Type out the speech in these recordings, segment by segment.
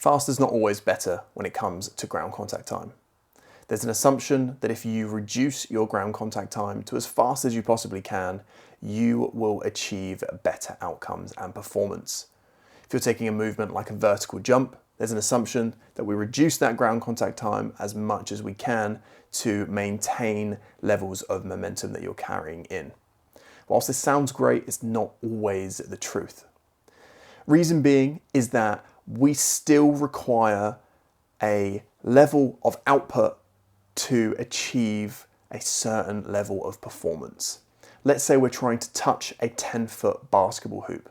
Faster is not always better when it comes to ground contact time. There's an assumption that if you reduce your ground contact time to as fast as you possibly can, you will achieve better outcomes and performance. If you're taking a movement like a vertical jump, there's an assumption that we reduce that ground contact time as much as we can to maintain levels of momentum that you're carrying in. Whilst this sounds great, it's not always the truth. Reason being is that we still require a level of output to achieve a certain level of performance. Let's say we're trying to touch a 10-foot basketball hoop.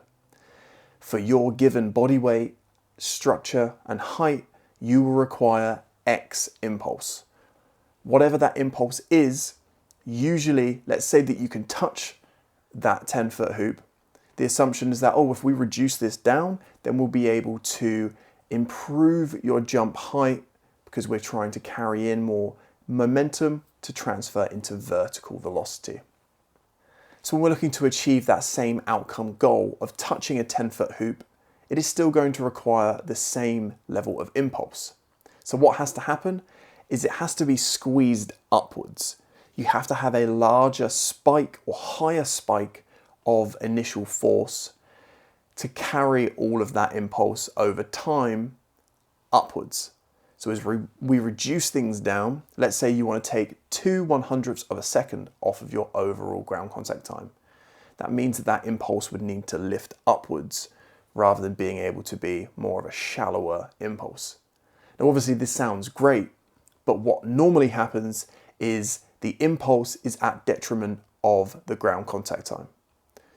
For your given body weight, structure, and height, you will require X impulse. Whatever that impulse is, usually, let's say that you can touch that 10-foot hoop. The assumption is that, if we reduce this down, then we'll be able to improve your jump height because we're trying to carry in more momentum to transfer into vertical velocity. So when we're looking to achieve that same outcome goal of touching a 10-foot hoop, it is still going to require the same level of impulse. So what has to happen is it has to be squeezed upwards. You have to have a larger spike or higher spike of initial force to carry all of that impulse over time upwards. So as we reduce things down, let's say you want to take 2/100ths of a second off of your overall ground contact time. That means that impulse would need to lift upwards rather than being able to be more of a shallower impulse. Now obviously this sounds great, but what normally happens is the impulse is at detriment of the ground contact time.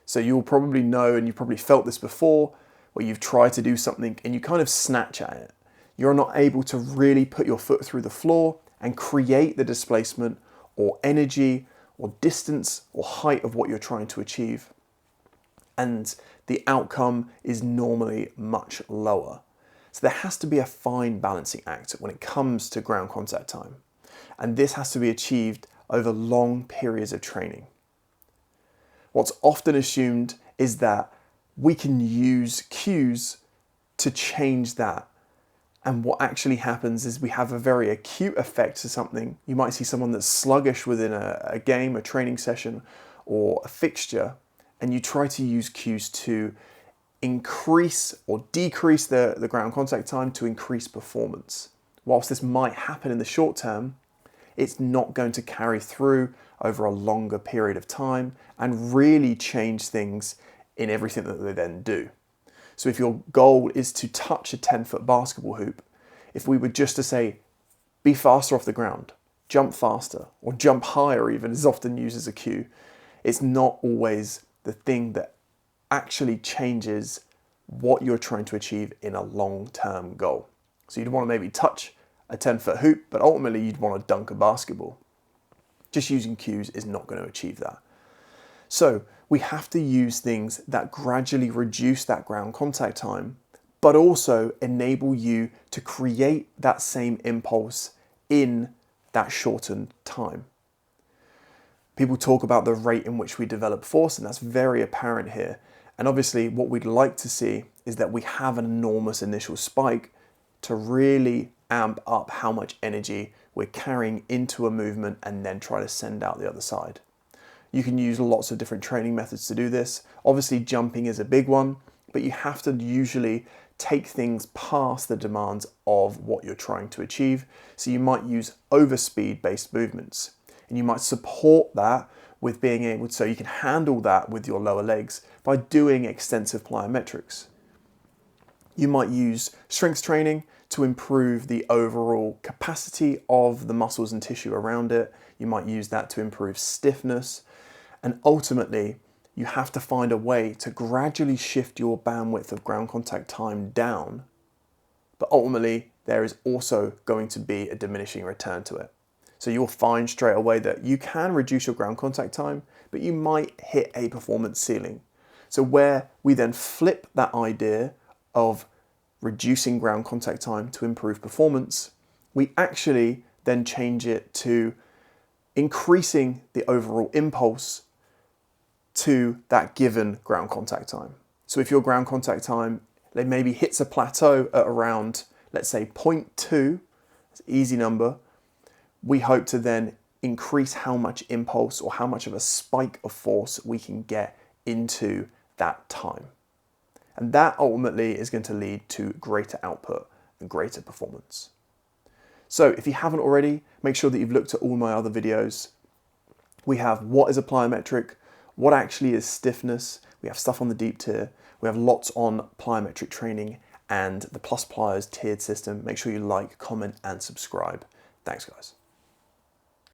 So you'll probably know, and you've probably felt this before, where you've tried to do something and you kind of snatch at it. You're not able to really put your foot through the floor and create the displacement or energy or distance or height of what you're trying to achieve. And the outcome is normally much lower. So there has to be a fine balancing act when it comes to ground contact time. And this has to be achieved over long periods of training. What's often assumed is that we can use cues to change that. And what actually happens is we have a very acute effect to something. You might see someone that's sluggish within a game, a training session, or a fixture, and you try to use cues to increase or decrease the ground contact time to increase performance. Whilst this might happen in the short term, it's not going to carry through over a longer period of time and really change things in everything that they then do. So if your goal is to touch a 10-foot basketball hoop, if we were just to say, be faster off the ground, jump faster, or jump higher even, is often used as a cue, it's not always the thing that actually changes what you're trying to achieve in a long-term goal. So you'd want to maybe touch a 10-foot hoop, but ultimately you'd want to dunk a basketball. Just using cues is not going to achieve that. So we have to use things that gradually reduce that ground contact time, but also enable you to create that same impulse in that shortened time. People talk about the rate in which we develop force, and that's very apparent here. And obviously what we'd like to see is that we have an enormous initial spike to really amp up how much energy we're carrying into a movement and then try to send out the other side. You can use lots of different training methods to do this. Obviously jumping is a big one, but you have to usually take things past the demands of what you're trying to achieve. So you might use overspeed based movements, and you might support that with being able to, so you can handle that with your lower legs by doing extensive plyometrics. You might use strength training to improve the overall capacity of the muscles and tissue around it. You might use that to improve stiffness. And ultimately, you have to find a way to gradually shift your bandwidth of ground contact time down. But ultimately, there is also going to be a diminishing return to it. So you'll find straight away that you can reduce your ground contact time, but you might hit a performance ceiling. So where we then flip that idea of reducing ground contact time to improve performance, we actually then change it to increasing the overall impulse to that given ground contact time. So if your ground contact time maybe hits a plateau at around let's say 0.2, it's an easy number, we hope to then increase how much impulse or how much of a spike of force we can get into that time. And that ultimately is going to lead to greater output and greater performance. So if you haven't already, make sure that you've looked at all my other videos. We have what is a plyometric, what actually is stiffness, we have stuff on the deep tier, we have lots on plyometric training and the plus plyos tiered system. Make sure you like, comment and subscribe. Thanks guys.